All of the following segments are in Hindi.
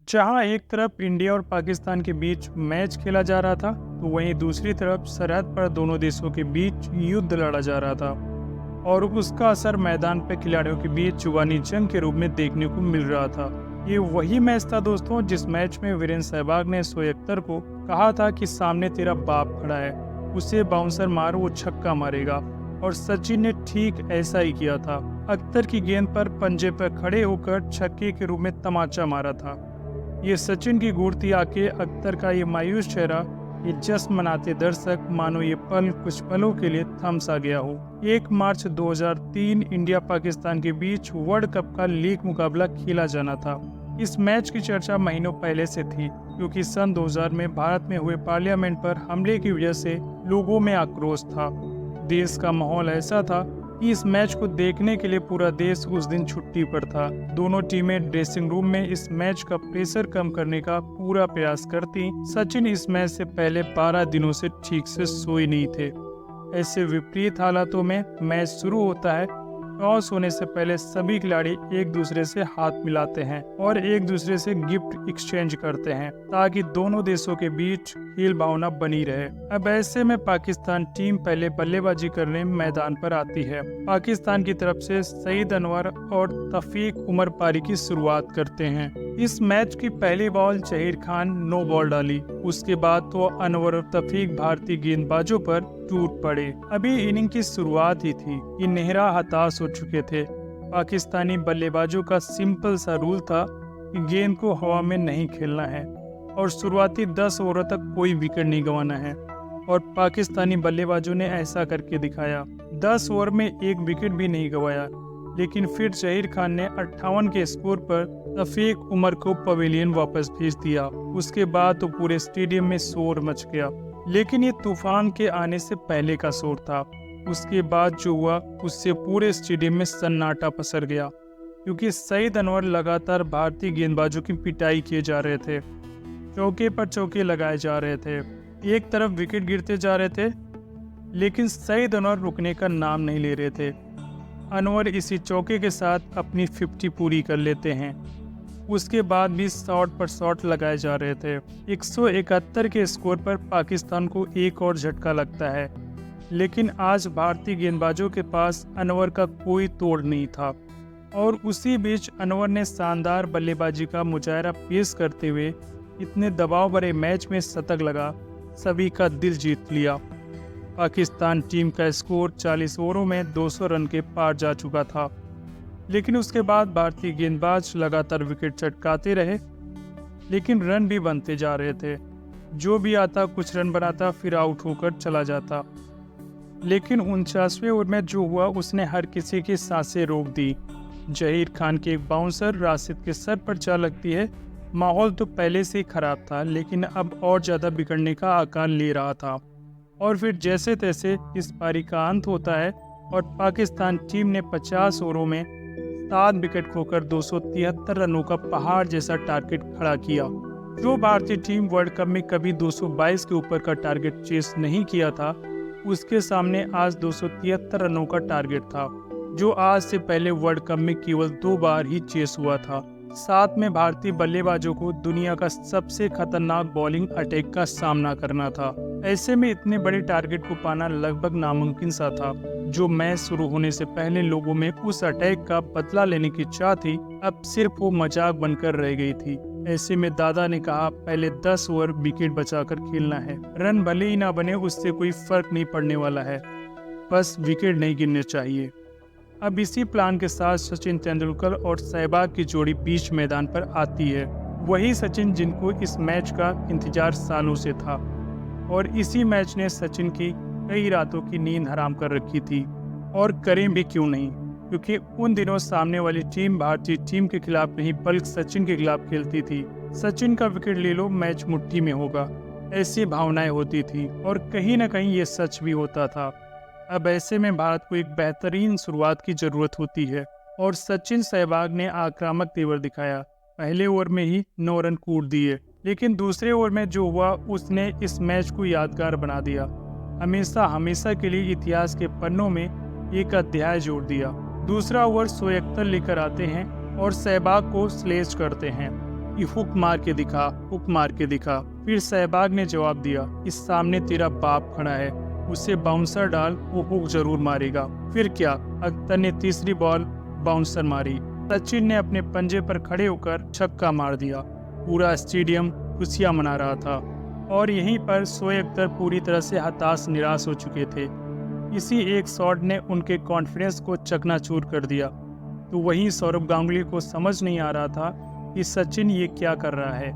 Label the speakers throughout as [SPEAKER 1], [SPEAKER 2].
[SPEAKER 1] जहां एक तरफ इंडिया और पाकिस्तान के बीच मैच खेला जा रहा था, तो वहीं दूसरी तरफ सरहद पर दोनों देशों के बीच युद्ध लड़ा जा रहा था और उसका असर मैदान पर खिलाड़ियों के बीच जुबानी जंग के रूप में देखने को मिल रहा था। ये वही मैच था दोस्तों, जिस मैच में वीरेंद्र सहवाग ने शोएब अख्तर को कहा था कि सामने तेरा बाप खड़ा है, उसे बाउंसर मार, वो छक्का मारेगा, और सचिन ने ठीक ऐसा ही किया था। अख्तर की गेंद पर पंजे पर खड़े होकर छक्के के रूप में तमाचा मारा था। ये सचिन की गुड़ती आके अख्तर का ये मायूस चेहरा, ये जश्न मनाते दर्शक, मानो ये पल कुछ पलों के लिए थम सा गया हो। 1 मार्च 2003 इंडिया पाकिस्तान के बीच वर्ल्ड कप का लीग मुकाबला खेला जाना था। इस मैच की चर्चा महीनों पहले से थी, क्योंकि सन 2000 में भारत में हुए पार्लियामेंट पर हमले की वजह से लोगों में आक्रोश था। देश का माहौल ऐसा था कि इस मैच को देखने के लिए पूरा देश उस दिन छुट्टी पर था। दोनों टीमें ड्रेसिंग रूम में इस मैच का प्रेशर कम करने का पूरा प्रयास करती। सचिन इस मैच से पहले 12 दिनों से ठीक से सोए नहीं थे। ऐसे विपरीत हालातों में मैच शुरू होता है। टॉस होने से पहले सभी खिलाड़ी एक दूसरे से हाथ मिलाते हैं और एक दूसरे से गिफ्ट एक्सचेंज करते हैं, ताकि दोनों देशों के बीच खेल भावना बनी रहे। अब ऐसे में पाकिस्तान टीम पहले बल्लेबाजी करने मैदान पर आती है। पाकिस्तान की तरफ से सईद अनवर और तफीक उमर पारी की शुरुआत करते हैं। इस मैच की पहली ball Zaheer Khan no ball डाली। उसके बाद तो अनवर और तफीक भारतीय गेंदबाजों पर टूट पड़े। अभी इनिंग की शुरुआत ही थी कि नेहरा हताश हो चुके थे। पाकिस्तानी बल्लेबाजों का सिंपल सा रूल था कि गेंद को हवा में नहीं खेलना है और शुरुआती 10 ओवरों तक कोई विकेट नहीं गंवाना है, और पाकिस्तानी बल्लेबाजों ने ऐसा करके दिखाया। 10 ओवर में एक विकेट भी नहीं गंवाया, लेकिन फिर जहीर खान ने 58 के स्कोर पर तफीक उमर को पवेलियन वापस भेज दिया। उसके बाद तो पूरे स्टेडियम में शोर मच गया, लेकिन ये तूफान के आने से पहले का शोर था। उसके बाद जो हुआ उससे पूरे स्टेडियम में सन्नाटा पसर गया, क्योंकि सईद अनवर लगातार भारतीय गेंदबाजों की पिटाई किए जा रहे थे। चौके पर चौके लगाए जा रहे थे, एक तरफ विकेट गिरते जा रहे थे, लेकिन सईद अनवर रुकने का नाम नहीं ले रहे थे। अनवर इसी चौके के साथ अपनी 50 पूरी कर लेते हैं। उसके बाद भी शॉट पर शॉट लगाए जा रहे थे। 171 के स्कोर पर पाकिस्तान को एक और झटका लगता है, लेकिन आज भारतीय गेंदबाजों के पास अनवर का कोई तोड़ नहीं था। और उसी बीच अनवर ने शानदार बल्लेबाजी का मुजाहरा पेश करते हुए इतने दबाव भरे मैच में शतक लगा सभी का दिल जीत लिया। पाकिस्तान टीम का स्कोर 40 ओवरों में 200 रन के पार जा चुका था, लेकिन उसके बाद भारतीय गेंदबाज लगातार विकेट चटकाते रहे, लेकिन रन भी बनते जा रहे थे। जो भी आता कुछ रन बनाता, फिर आउट होकर चला जाता। लेकिन 49वें ओवर में जो हुआ उसने हर किसी की सांसें रोक दी। जहीर खान के एक बाउंसर राशिद के सर पर जा लगती है। माहौल तो पहले से ही खराब था, लेकिन अब और ज़्यादा बिगड़ने का आकार ले रहा था। और फिर जैसे तैसे इस पारी का अंत होता है और पाकिस्तान टीम ने 50 ओवरों में 7 विकेट खोकर 273 रनों का पहाड़ जैसा टारगेट खड़ा किया। जो भारतीय टीम वर्ल्ड कप में कभी 222 के ऊपर का टारगेट चेस नहीं किया था, उसके सामने आज 273 रनों का टारगेट था, जो आज से पहले वर्ल्ड कप में केवल 2 बार ही चेस हुआ था। साथ में भारतीय बल्लेबाजों को दुनिया का सबसे खतरनाक बॉलिंग अटैक का सामना करना था। ऐसे में इतने बड़े टारगेट को पाना लगभग नामुमकिन सा था। जो मैच शुरू होने से पहले लोगों में उस अटैक का बदला लेने की चाह थी, अब सिर्फ वो मजाक बनकर रह गई थी। ऐसे में दादा ने कहा, पहले 10 ओवर विकेट बचाकर खेलना है। रन भले ही ना बने, उससे कोई फर्क नहीं पड़ने वाला है, बस विकेट नहीं गिरने चाहिए। अब इसी प्लान के साथ सचिन तेंदुलकर और सहवाग की जोड़ी बीच मैदान पर आती है। वही सचिन जिनको इस मैच का इंतजार सालों से था, और इसी मैच ने सचिन की कई रातों की नींद हराम कर रखी थी। और करें भी क्यों नहीं, क्योंकि उन दिनों सामने वाली टीम भारतीय टीम के खिलाफ नहीं बल्कि सचिन के खिलाफ खेलती थी। सचिन का विकेट ले लो, मैच मुट्ठी में होगा, ऐसी भावनाएं होती थी, और कहीं न कहीं ये सच भी होता था। अब ऐसे में भारत को एक बेहतरीन शुरुआत की जरूरत होती है, और सचिन सहवाग ने आक्रामक तेवर दिखाया। पहले ओवर में ही 9 रन कूट दिए, लेकिन दूसरे ओवर में जो हुआ उसने इस मैच को यादगार बना दिया। हमेशा हमेशा के लिए इतिहास के पन्नों में एक अध्याय जोड़ दिया। दूसरा ओवर शोएब अख्तर लेकर आते हैं और सहवाग को स्लेज करते हैं। कि हुक मार के दिखा, हुक मार के दिखा। फिर सहवाग ने जवाब दिया, इस सामने तेरा बाप खड़ा है, उसे बाउंसर डाल, वो हुक जरूर मारेगा। फिर क्या, अख्तर ने तीसरी बॉल बाउंसर मारी। सचिन ने अपने पंजे पर खड़े होकर छक्का मार दिया। पूरा स्टेडियम खुशियां मना रहा था और यहीं पर शोएब अख्तर पूरी तरह से हताश निराश हो चुके थे। इसी एक शॉट ने उनके कॉन्फिडेंस को चकनाचूर कर दिया। तो वहीं सौरव गांगुली को समझ नहीं आ रहा था कि सचिन ये क्या कर रहा है।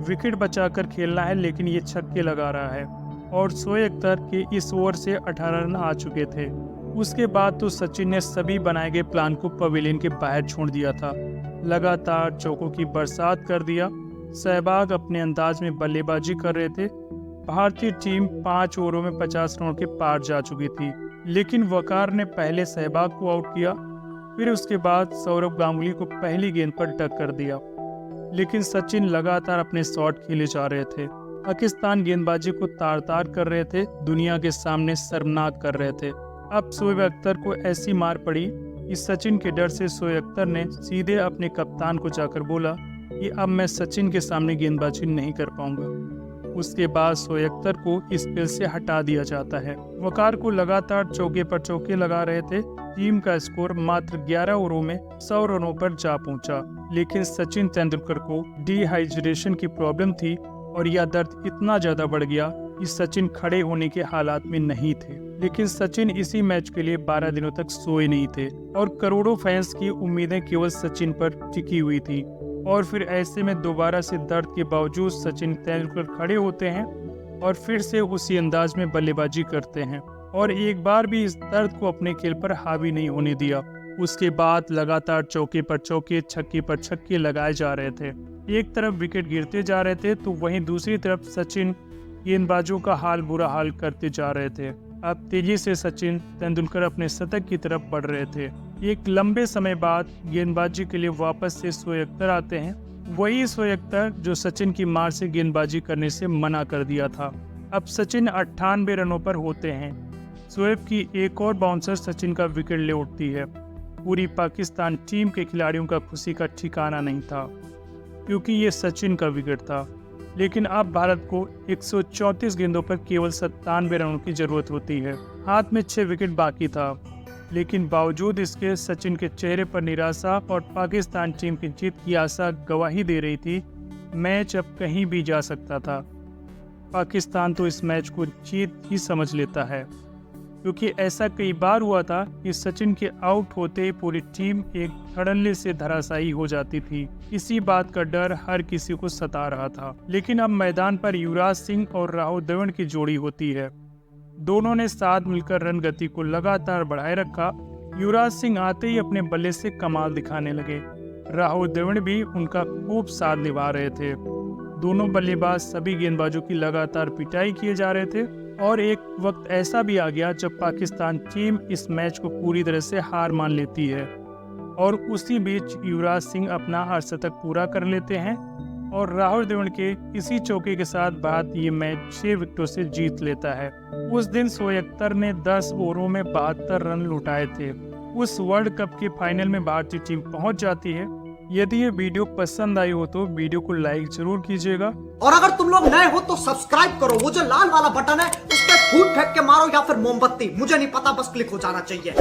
[SPEAKER 1] विकेट बचाकर खेलना है लेकिन ये छक्के लगा रहा है और शोएब अख्तर के इस ओवर से 18 रन आ चुके थे। उसके बाद तो सचिन ने सभी बनाए गए प्लान को पवेलियन के बाहर छोड़ दिया था। लगातार चौकों की बरसात कर दिया। सहवाग अपने अंदाज में बल्लेबाजी कर रहे थे। भारतीय टीम 5 ओवरों में 50 रनों के पार जा चुकी थी, लेकिन वकार ने पहले सहवाग को आउट किया। फिर उसके बाद सौरव गांगुली को पहली गेंद पर डक कर दिया, लेकिन सचिन लगातार अपने शॉट खेले जा रहे थे। पाकिस्तान गेंदबाजी को तार तार कर रहे थे, दुनिया के सामने शर्मनाक कर रहे थे। अब शोएब अख्तर को ऐसी मार पड़ी कि सचिन के डर से शोएब अख्तर ने सीधे अपने कप्तान को जाकर बोला कि अब मैं सचिन के सामने गेंदबाजी नहीं कर पाऊंगा। उसके बाद शोएब अख्तर को इस स्पेल से हटा दिया जाता है। वकार को लगातार चौके पर चौके लगा रहे थे। टीम का स्कोर मात्र 11 ओवरों में 100 रनों पर जा पहुंचा, लेकिन सचिन तेंदुलकर को डिहाइड्रेशन की प्रॉब्लम थी और यह दर्द इतना ज्यादा बढ़ गया कि सचिन खड़े होने के हालात में नहीं थे। लेकिन सचिन इसी मैच के लिए 12 दिनों तक सोए नहीं थे और करोड़ों फैंस की उम्मीदें केवल सचिन पर टिकी हुई थी। और फिर ऐसे में दोबारा से दर्द के बावजूद सचिन तेंदुलकर खड़े होते हैं और फिर से उसी अंदाज में बल्लेबाजी करते हैं और एक बार भी इस दर्द को अपने खेल पर हावी नहीं होने दिया। उसके बाद लगातार चौके पर चौके, छक्के पर छक्के लगाए जा रहे थे। एक तरफ विकेट गिरते जा रहे थे तो वहीं दूसरी तरफ सचिन गेंदबाजों का बुरा हाल करते जा रहे थे। अब तेजी से सचिन तेंदुलकर अपने शतक की तरफ बढ़ रहे थे। एक लंबे समय बाद गेंदबाजी के लिए वापस से शोएब अख्तर आते हैं। वही शोएब अख्तर जो सचिन की मार से गेंदबाजी करने से मना कर दिया था। अब सचिन 98 रनों पर होते हैं। शोएब की एक और बाउंसर सचिन का विकेट ले उठती है। पूरी पाकिस्तान टीम के खिलाड़ियों का खुशी का ठिकाना नहीं था, क्योंकि ये सचिन का विकेट था। लेकिन अब भारत को 134 गेंदों पर केवल 97 रनों की जरूरत होती है। हाथ में 6 विकेट बाकी था, लेकिन बावजूद इसके सचिन के चेहरे पर निराशा और पाकिस्तान टीम की जीत की आशा गवाही दे रही थी। मैच अब कहीं भी जा सकता था। पाकिस्तान तो इस मैच को जीत ही समझ लेता है, क्योंकि ऐसा कई बार हुआ था कि सचिन के आउट होते ही पूरी टीम एक धड़ल्ले से धराशायी हो जाती थी। इसी बात का डर हर किसी को सता रहा था। लेकिन अब मैदान पर युवराज सिंह और राहुल द्रविड़ की जोड़ी होती है। दोनों ने साथ मिलकर रन गति को लगातार बढ़ाए रखा। युवराज सिंह आते ही अपने बल्ले से कमाल दिखाने लगे। राहुल द्रविड़ भी उनका खूब साथ निभा रहे थे। दोनों बल्लेबाज सभी गेंदबाजों की लगातार पिटाई किए जा रहे थे और एक वक्त ऐसा भी आ गया जब पाकिस्तान टीम इस मैच को पूरी तरह से हार मान लेती है और उसी बीच युवराज सिंह अपना अर्धशतक पूरा कर लेते हैं और राहुल द्रविड़ के इसी चौके के साथ भारत ये मैच 6 विकेटों से जीत लेता है। उस दिन शोएब अख्तर ने 10 ओवरों में 72 रन लुटाए थे। उस वर्ल्ड कप के फाइनल में भारतीय टीम पहुंच जाती है। यदि ये वीडियो पसंद आई हो तो वीडियो को लाइक जरूर कीजिएगा
[SPEAKER 2] और अगर तुम लोग नए हो तो सब्सक्राइब करो। वो जो लाल वाला बटन है उस पर फूट फेंक के मारो या फिर मोमबत्ती, मुझे नहीं पता, बस क्लिक हो जाना चाहिए।